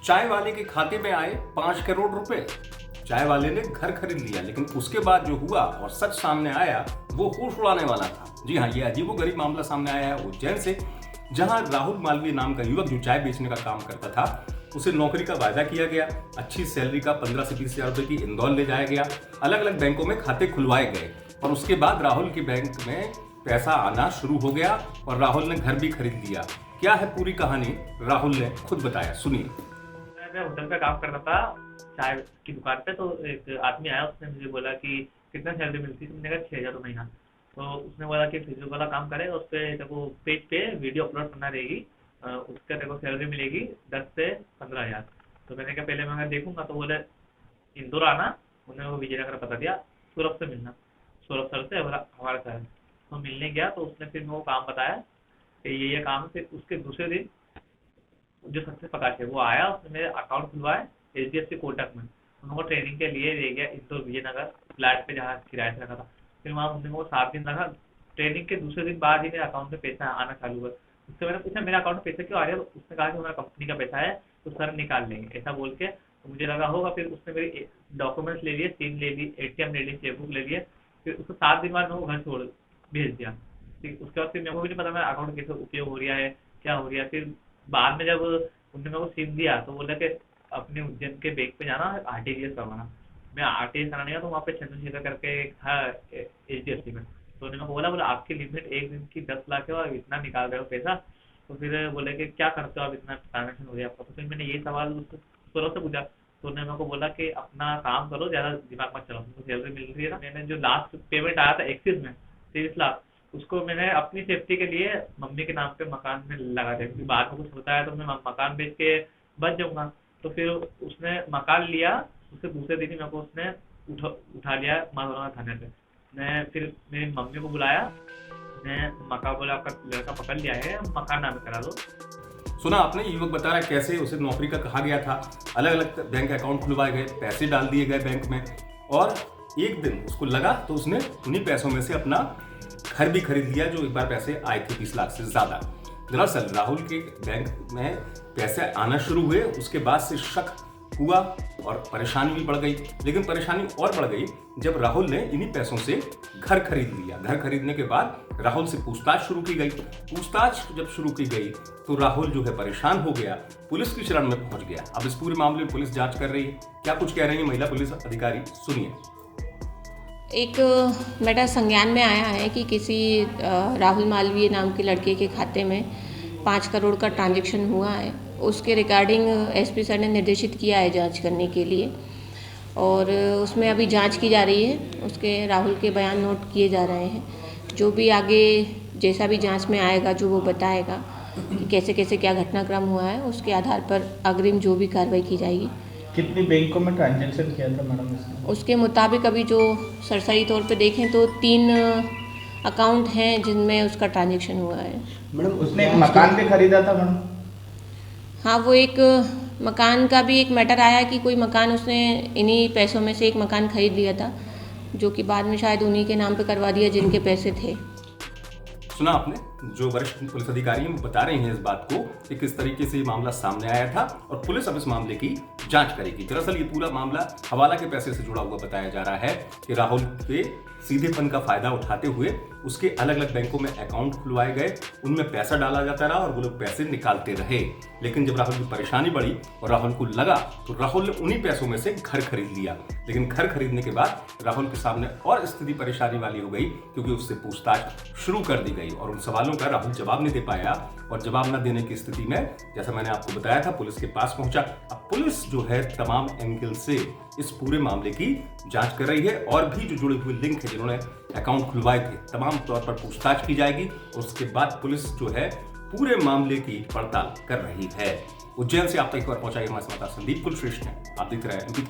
चाय वाले के खाते में आए 5 करोड़ रुपए। चाय वाले ने घर खरीद लिया, लेकिन उसके बाद जो हुआ और सच सामने आया वो होश उड़ाने वाला था। जी हाँ, ये अजीबोगरीब मामला सामने आया है उज्जैन से, जहां राहुल मालवीय नाम का युवक जो चाय बेचने का काम करता था, उसे नौकरी का वायदा किया गया। अच्छी सैलरी का 15 से 20 हजार रुपए की इंदौर ले जाया गया। अलग अलग बैंकों में खाते खुलवाए गए और उसके बाद राहुल के बैंक में पैसा आना शुरू हो गया और राहुल ने घर भी खरीद लिया। क्या है पूरी कहानी, राहुल ने खुद बताया, सुनिए। मैं होटल पे काम करता था, चाय की दुकान पे। तो एक आदमी आया, उसने मुझे बोला कि कितना सैलरी मिलती है। तो मैंने कहा 6,000 महीना। तो उसने बोला कि फेसबुक वाला काम करे, उस पर देखो पेज पे वीडियो अपलोड करना रहेगी, उसका देखो सैलरी मिलेगी 10 से 15,000। तो मैंने कहा पहले मैं देखूंगा। तो बोले इंदौर आना, उन्होंने वो विजयनगर बता दिया, सौरभ से मिलना, सौरभ सर से हमारे सर। तो मिलने गया तो उसने फिर वो काम बताया कि ये काम। फिर उसके दूसरे दिन जो सक्सेस प्रकाश है वो आया, उसने मेरे अकाउंट खुलवाए HDFC कोटक में। उनको ट्रेनिंग के लिए ले गया इंदौर विजयनगर, फ्लैट पे जहाँ किराए से रखा था। फिर वहाँ उन्होंने वो 7 दिन रखा। ट्रेनिंग के दूसरे दिन बाद ही मेरे अकाउंट में पैसा आना चालू हुआ। उससे मैंने पूछा मेरे अकाउंट में पैसा क्यों आ रहा है। उसने कहा कि हमारा कंपनी का पैसा है, तो सर निकाल लेंगे, ऐसा बोल के। तो मुझे लगा होगा। फिर उसने मेरे डॉक्यूमेंट्स ले लिए, सिम ले ली, ATM ले ली, चेकबुक ले लिए। फिर उसको 7 दिन बाद मैं वो घर छोड़ भेज दिया। फिर उसके बाद फिर मेरे को भी नहीं पता मेरा अकाउंट कैसे उपयोग हो रहा है, क्या हो रहा है। फिर बाद में जब उन्होंने मेरे को सिम दिया तो बोला कि अपने उज्जैन के बैंक पे जाना, RTGS करवाना। मैं RTGS कराने गया तो वहाँ पे चंद्रशेखर करके एक था HDFC में। तो उन्होंने बोला आपकी लिमिट एक दिन की 10 लाख है और इतना निकाल रहे हो पैसा। तो फिर बोले कि क्या करते हो आप, इतना ट्रांजेक्शन हो रहा है आपका। तो फिर मैंने ये सवाल सौरभ से पूछा। तो उन्होंने मेरे को बोला कि अपना काम करो, ज़्यादा दिमाग मत चलाओ, तुमको सैलरी मिल रही है ना। मैंने जो लास्ट पेमेंट आया था एक्सिस में 30 लाख, उसको मैंने अपनी सेफ्टी के लिए मम्मी के नाम पे मकान में लगा दिया, क्योंकि बाद में कुछ होता है तो मैं मकान बेच के बच जाऊंगा। तो फिर उसने मकान लिया, उसके दूसरे दिन ही मेरे को उसने उठा लिया माधौरा थाने पे। मैं फिर मेरी मम्मी को बुलाया, मैं मकान बोला आपका लड़का पकड़ लिया है, मकान नाम करा दो। सुना आपने, युवक बता रहा है कैसे उसे नौकरी का कहा गया था, अलग अलग बैंक अकाउंट खुलवाए गए, पैसे डाल दिए गए बैंक में, और एक दिन उसको लगा तो उसने उन्हीं पैसों में से अपना घर भी खरीद लिया, जो एक बार पैसे आए थे 20 लाख से ज्यादा। दरअसल राहुल के बैंक में पैसे आना शुरू हुए, उसके बाद से शक हुआ और परेशानी भी बढ़ गई। लेकिन परेशानी और बढ़ गई जब राहुल ने इन्हीं पैसों से घर खरीद लिया। घर खरीदने के बाद राहुल से पूछताछ शुरू की गई। पूछताछ जब शुरू की गई तो राहुल जो है परेशान हो गया, पुलिस की शरण में पहुंच गया। अब इस पूरे मामले में पुलिस जांच कर रही है। क्या कुछ कह रही है महिला पुलिस अधिकारी, सुनिए। एक मैटर संज्ञान में आया है कि किसी राहुल मालवीय नाम के लड़के के खाते में 5 करोड़ का ट्रांजैक्शन हुआ है। उसके रिगार्डिंग SP सर ने निर्देशित किया है जांच करने के लिए, और उसमें अभी जांच की जा रही है। उसके राहुल के बयान नोट किए जा रहे हैं। जो भी आगे जैसा भी जांच में आएगा, जो वो बताएगा कि कैसे कैसे क्या घटनाक्रम हुआ है, उसके आधार पर अग्रिम जो भी कार्रवाई की जाएगी। कितनी बैंकों में ट्रांजैक्शन किया था मैडम इसने? उसके मुताबिक अभी जो सरसरी तौर पे देखें तो 3 अकाउंट हैं जिनमें उसका ट्रांजैक्शन हुआ है। मैडम उसने एक मकान भी खरीदा था मैडम? हाँ, वो एक मकान का भी एक मैटर आया कि कोई मकान उसने इन्हीं पैसों में से एक मकान खरीद लिया था, जो कि बाद में शायद उन्हीं के नाम पे करवा दिया जिनके पैसे थे। सुना आपने, जो वरिष्ठ पुलिस अधिकारी हैं वो बता रहे हैं इस बात को कि किस तरीके से ये मामला सामने आया था, और पुलिस अब इस मामले की जांच करेगी। दरअसल ये पूरा मामला हवाला के पैसे से जुड़ा हुआ बताया जा रहा है कि राहुल के सीधेपन का फायदा उठाते हुए उसके अलग अलग बैंकों में अकाउंट खुलवाए गए, उनमें पैसा डाला जाता रहा और वो लोग पैसे निकालते रहे। लेकिन जब राहुल की परेशानी बढ़ी और राहुल को लगा तो राहुल ने उन्हीं पैसों में से घर खरीद लिया। लेकिन घर खरीदने के बाद राहुल के सामने और स्थिति परेशानी वाली हो गई, क्योंकि उससे पूछताछ शुरू कर दी गई और उन सवालों का राहुल जवाब नहीं दे पाया, और जवाब न देने की स्थिति में, जैसा मैंने आपको बताया था, पुलिस के पास पहुंचा। अब पुलिस जो है तमाम एंगल से इस पूरे मामले की जांच कर रही है, और भी जो जुड़े हुए लिंक है जिन्होंने अकाउंट खुलवाए थे, तमाम तौर पर पूछताछ की जाएगी, और उसके बाद पुलिस जो है पूरे मामले की पड़ताल कर रही है। उज्जैन से आप तक एक बार पहुंचाई हमारे संवाददाता संदीप कुलश्रेष्ठ ने। आप देख रहे हैं